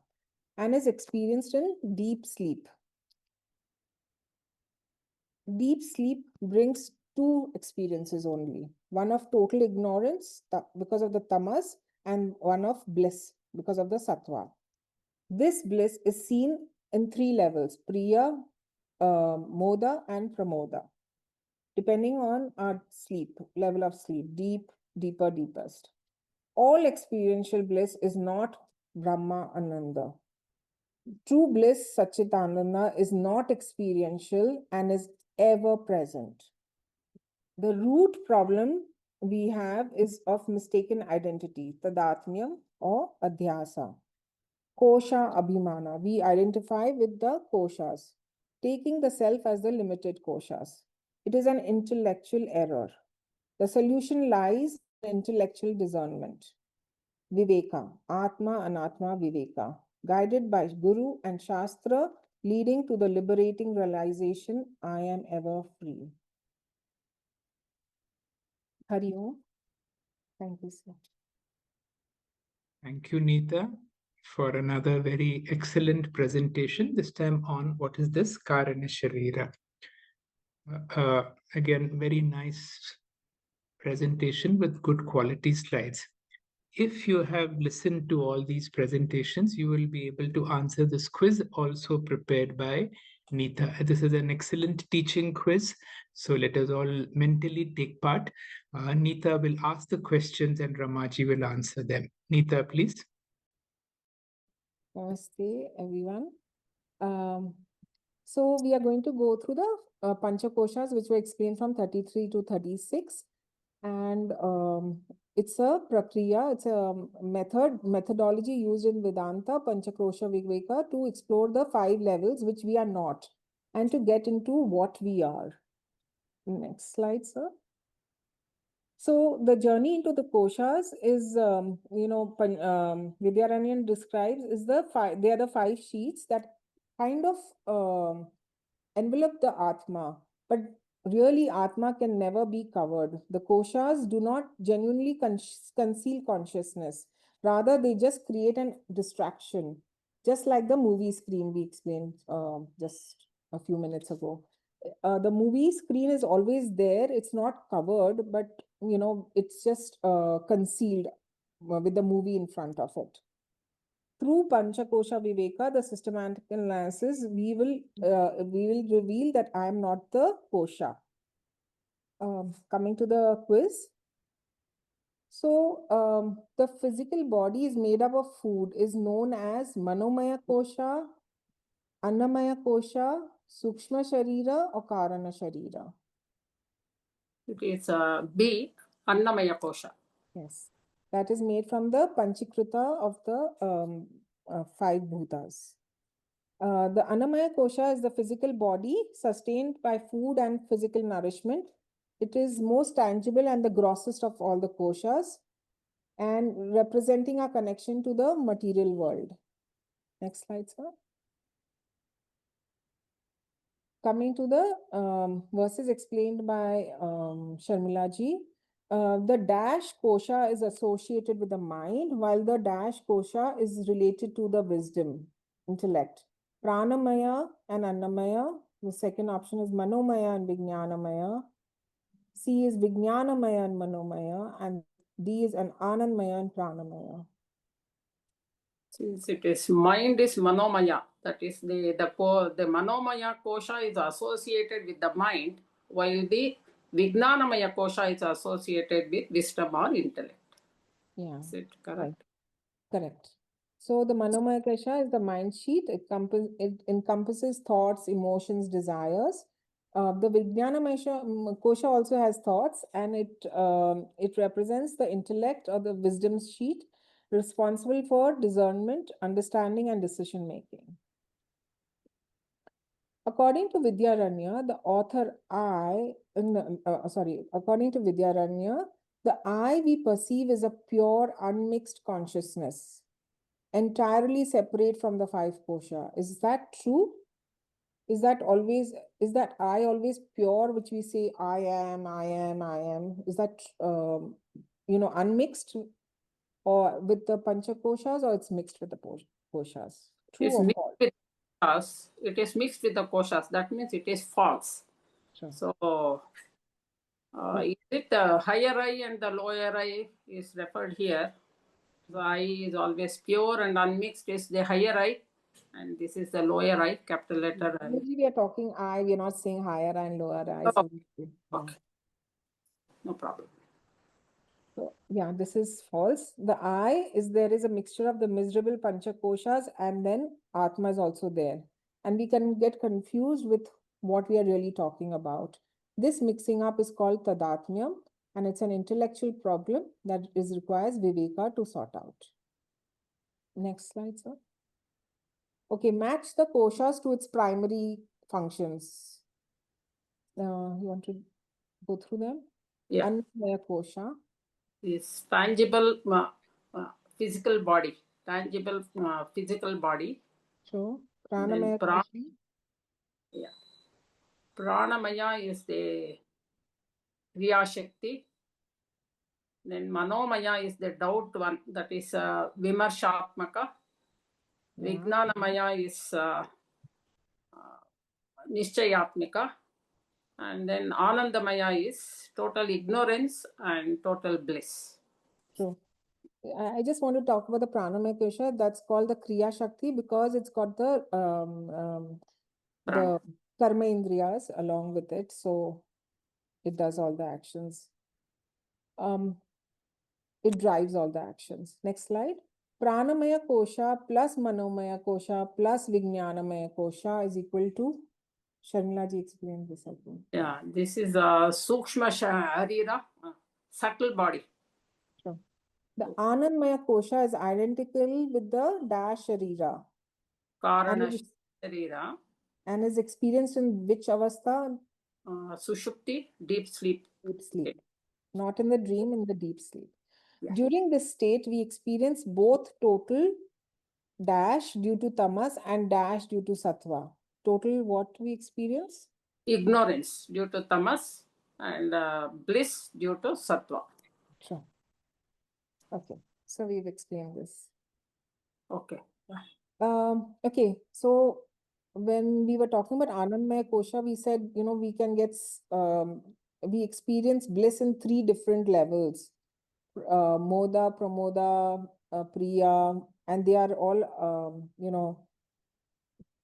Speaker 7: and is experienced in deep sleep. Deep sleep brings two experiences only. One of total ignorance because of the tamas, and one of bliss because of the sattva. This bliss is seen in three levels: priya, moda, and pramoda, depending on our sleep, level of sleep, deep, deeper, deepest. All experiential bliss is not Brahma Ananda. True bliss, Satchitananda, is not experiential and is ever present. The root problem we have is of mistaken identity, tadatmyam or adhyasa. Kosha abhimana. We identify with the koshas, taking the self as the limited koshas. It is an intellectual error. The solution lies in intellectual discernment. Viveka, Atma Anatma Viveka, guided by Guru and Shastra, leading to the liberating realization, I am ever free. Hari Om. Thank you, sir.
Speaker 3: Thank you, Neeta, for another very excellent presentation, this time on what is this Karana Sharira. Again, very nice presentation with good quality slides. If you have listened to all these presentations, you will be able to answer this quiz also prepared by Neeta. This is an excellent teaching quiz, so let us all mentally take part. Neeta will ask the questions and Ramaji will answer them. Neeta, please.
Speaker 7: Namaste, everyone. So we are going to go through the Pancha Koshas, which were explained from 33 to 36. And it's a prakriya, it's a methodology used in Vedanta, Pancha Kosha Viveka, to explore the 5 levels which we are not, and to get into what we are. Next slide, sir. So the journey into the koshas is, Vidyaranyan describes, is they are the 5 sheets that kind of envelop the Atma, but really Atma can never be covered. The koshas do not genuinely conceal consciousness. Rather, they just create an distraction, just like the movie screen we explained just a few minutes ago. The movie screen is always there. It's not covered, but it's just concealed with the movie in front of it. Through Pancha Kosha Viveka, the systematic analysis, we will reveal that I am not the kosha. Coming to the quiz. So the physical body is made up of food, is known as Manomaya Kosha, Annamaya Kosha, Sukshma Sharira, or Karana Sharira.
Speaker 5: It is B, Annamaya Kosha.
Speaker 7: Yes, that is made from the Panchikrita of the 5 bhutas. The Annamaya Kosha is the physical body sustained by food and physical nourishment. It is most tangible and the grossest of all the koshas, and representing our connection to the material world. Next slide, sir. Coming to the verses explained by Sharmila ji. The dash kosha is associated with the mind, while the dash kosha is related to the wisdom, intellect. Pranamaya and Annamaya. The second option is Manomaya and Vijnanamaya. C is Vijnanamaya and Manomaya, and D is an Anandmaya and Pranamaya.
Speaker 5: Since it is mind is Manomaya, that is the Manomaya Kosha is associated with the mind, while the Vijnanamaya Kosha is associated with wisdom or intellect.
Speaker 7: Yeah.
Speaker 5: Is it correct?
Speaker 7: Right. Correct. So the Manomaya Kosha is the mind sheet. It encompasses thoughts, emotions, desires. The Vijnanamaya Kosha also has thoughts, and it represents the intellect or the wisdom sheet, responsible for discernment, understanding, and decision making. According to Vidyaranya, the author according to Vidyaranya, the I we perceive is a pure, unmixed consciousness, entirely separate from the 5 kosha. Is that true? Is that I always pure, which we say I am? Is that unmixed, or with the pancha koshas, or it's mixed with the koshas? True or false?
Speaker 5: With koshas. It is mixed with the koshas. That means it is false.
Speaker 7: Sure.
Speaker 5: So Is it the higher eye and the lower eye is referred here? The eye is always pure and unmixed is the higher eye, and this is the lower eye, capital letter. And
Speaker 7: Usually we are talking eye, we are not saying higher eye and lower eye.
Speaker 5: Oh,
Speaker 7: yeah.
Speaker 5: okay. No problem.
Speaker 7: So, yeah, this is false. The I is there is a mixture of the miserable Pancha Koshas and then Atma is also there. And we can get confused with what we are really talking about. This mixing up is called Tadatmyam, and it's an intellectual problem that requires Viveka to sort out. Next slide, sir. Okay, match the koshas to its primary functions. You want to go through them?
Speaker 5: Yeah.
Speaker 7: Annamaya Kosha.
Speaker 5: Is tangible physical body. Tangible physical body.
Speaker 7: So,
Speaker 5: Then
Speaker 7: Pranamaya Kosha.
Speaker 5: Yeah. Pranamaya is the Kriya Shakti. Then Manomaya is the doubt one, that is Vimarshatmaka.
Speaker 7: Yeah.
Speaker 5: Vijnanamaya is Nishchayatmika. And then Anandamaya is total ignorance and total bliss.
Speaker 7: True. I just want to talk about the Pranamaya Kosha. That's called the Kriya Shakti because it's got the karma indriyas along with it. So it does all the actions. It drives all the actions. Next slide. Pranamaya Kosha plus Manomaya Kosha plus Vijnanamaya Kosha is equal to, Sharmila ji explained this, I think.
Speaker 5: Yeah, this is a Sukshma Sharira, subtle body.
Speaker 7: Sure. The Annamaya Kosha is identical with the dash Sharira.
Speaker 5: Karana Sharira.
Speaker 7: And is experienced in which avastha?
Speaker 5: Sushupti, deep sleep.
Speaker 7: Deep sleep. Okay. Not in the dream, in the deep sleep.
Speaker 5: Yeah.
Speaker 7: During this state, we experience both total dash due to tamas and dash due to sattva. Total what we experience?
Speaker 5: Ignorance due to tamas and bliss due to sattva.
Speaker 7: Sure. Okay, so we've explained this.
Speaker 5: Okay.
Speaker 7: Okay, so when we were talking about Annamaya Kosha, we said, we can get, we experience bliss in 3 different levels. Moda, Pramoda, Priya, and they are all,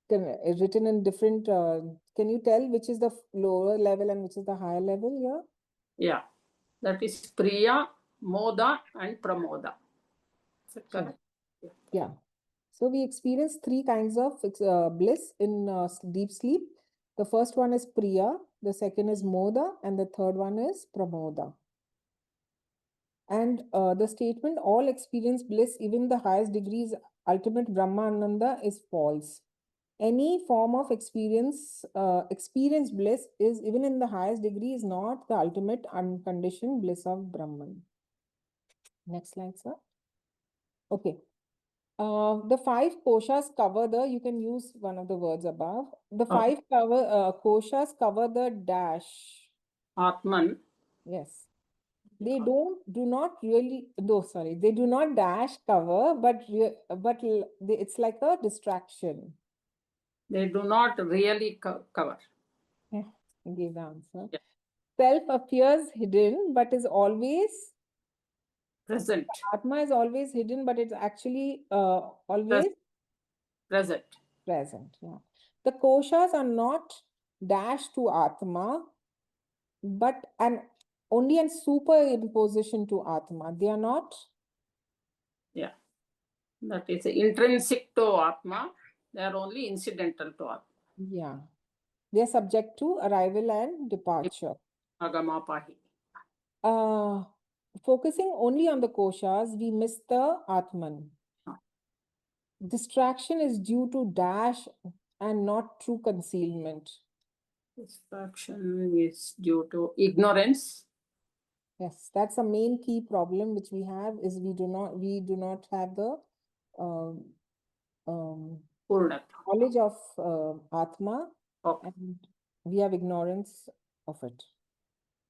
Speaker 7: written in different, can you tell which is the lower level and which is the higher level here?
Speaker 5: Yeah, that is Priya, Moda and Pramoda. Is that correct?
Speaker 7: Yeah. So we experience 3 kinds of bliss in deep sleep. The first one is Priya, the second is Moda, and the third one is Pramoda. And the statement, all experience bliss, even the highest degrees, ultimate Brahmananda, is false. Any form of experience bliss is, even in the highest degree, is not the ultimate unconditioned bliss of Brahman. Next slide, sir. Okay. The 5 koshas cover the, you can use one of the words above. The 5 koshas cover the dash.
Speaker 5: Atman.
Speaker 7: Yes. They do not dash cover, but it's like a distraction.
Speaker 5: They do not really cover.
Speaker 7: Yeah, give the answer. Yeah. Self appears hidden, but is always
Speaker 5: present.
Speaker 7: Atma is always hidden, but it's actually always
Speaker 5: present.
Speaker 7: Present, yeah. The koshas are not dashed to Atma, but only an superimposition to Atma. They are not.
Speaker 5: Yeah. That is intrinsic to Atma. They are only incidental to Atma.
Speaker 7: Yeah. They are subject to arrival and departure.
Speaker 5: Agama pahi.
Speaker 7: Focusing only on the koshas, we miss the Atman. Distraction is due to dash and not true concealment.
Speaker 5: Distraction is due to ignorance.
Speaker 7: Yes, that's a main key problem which we have, is we do not have the knowledge of Atma, and we have ignorance of it,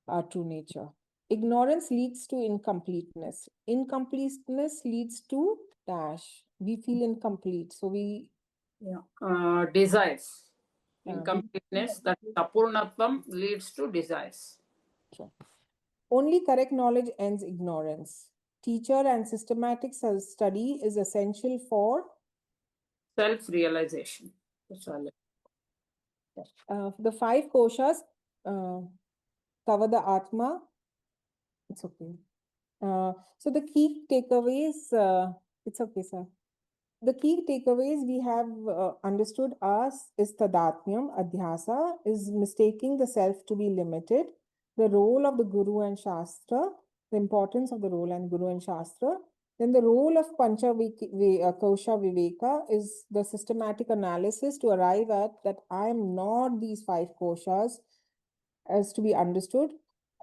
Speaker 7: our true nature. Ignorance leads to incompleteness. Incompleteness leads to dash. We feel incomplete, so we
Speaker 5: desires. Incompleteness, that Apurnatvam leads to desires.
Speaker 7: Sure. Only correct knowledge ends ignorance. Teacher and systematic study is essential for
Speaker 5: self-realization.
Speaker 7: The 5 koshas cover the Atma. It's okay. So the key takeaways, it's okay, sir. The key takeaways we have understood is tadatmyam, adhyasa, is mistaking the self to be limited, the role of the Guru and Shastra, the importance of the role and Guru and Shastra. Then the role of Pancha Kosha Viveka is the systematic analysis to arrive at that I am not these 5 koshas as to be understood.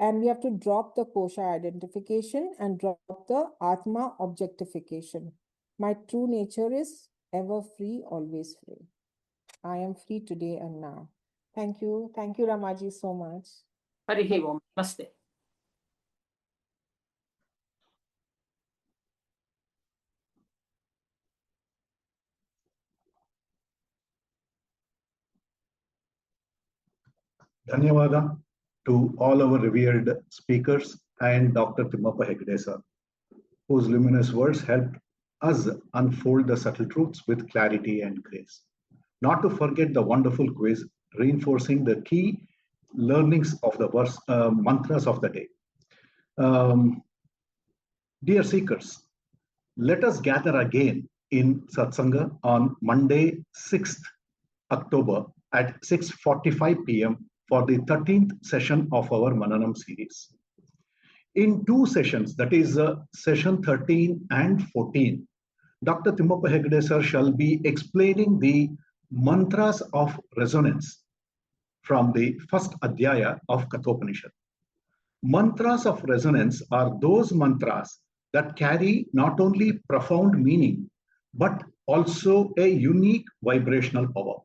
Speaker 7: And we have to drop the kosha identification and drop the Atma objectification. My true nature is ever free, always free. I am free today and now. Thank you. Thank you, Ramaji, so much.
Speaker 5: Harihi Om. Namaste.
Speaker 1: Dhanyavada to all our revered speakers and Dr. Timmappa Hegde sir, whose luminous words helped us unfold the subtle truths with clarity and grace. Not to forget the wonderful quiz reinforcing the key learnings of the mantras of the day. Dear seekers, let us gather again in Satsanga on Monday, 6th October at 6:45 p.m. for the 13th session of our Mananam series. In 2 sessions, that is session 13 and 14, Dr. Timmappa Hegde sir shall be explaining the mantras of resonance from the first adhyaya of Kathopanishad. Mantras of resonance are those mantras that carry not only profound meaning, but also a unique vibrational power.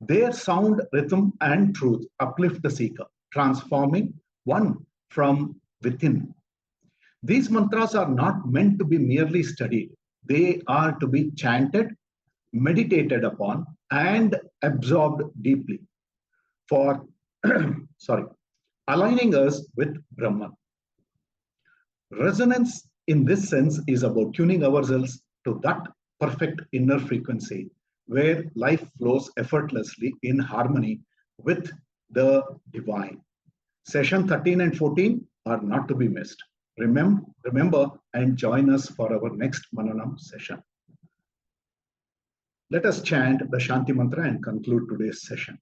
Speaker 1: Their sound, rhythm, and truth uplift the seeker, transforming one from within. These mantras are not meant to be merely studied. They are to be chanted, meditated upon, and absorbed deeply for aligning us with Brahman. Resonance in this sense is about tuning ourselves to that perfect inner frequency where life flows effortlessly in harmony with the divine. Session 13 and 14 are not to be missed. Remember and join us for our next Mananam session. Let us chant the Shanti Mantra and conclude today's session.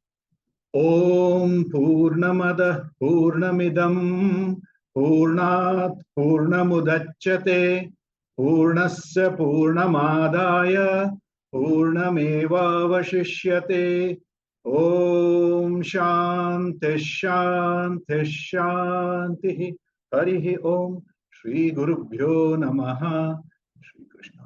Speaker 1: Om Purnamada Purnamidam Purnat Purnamudachyate Purnasya Purnamadaya Purnameva Vashishyate. Om Shanti Shanti Shanti. Harihi Om. Shri Gurubhyo Namaha. Shri Krishna.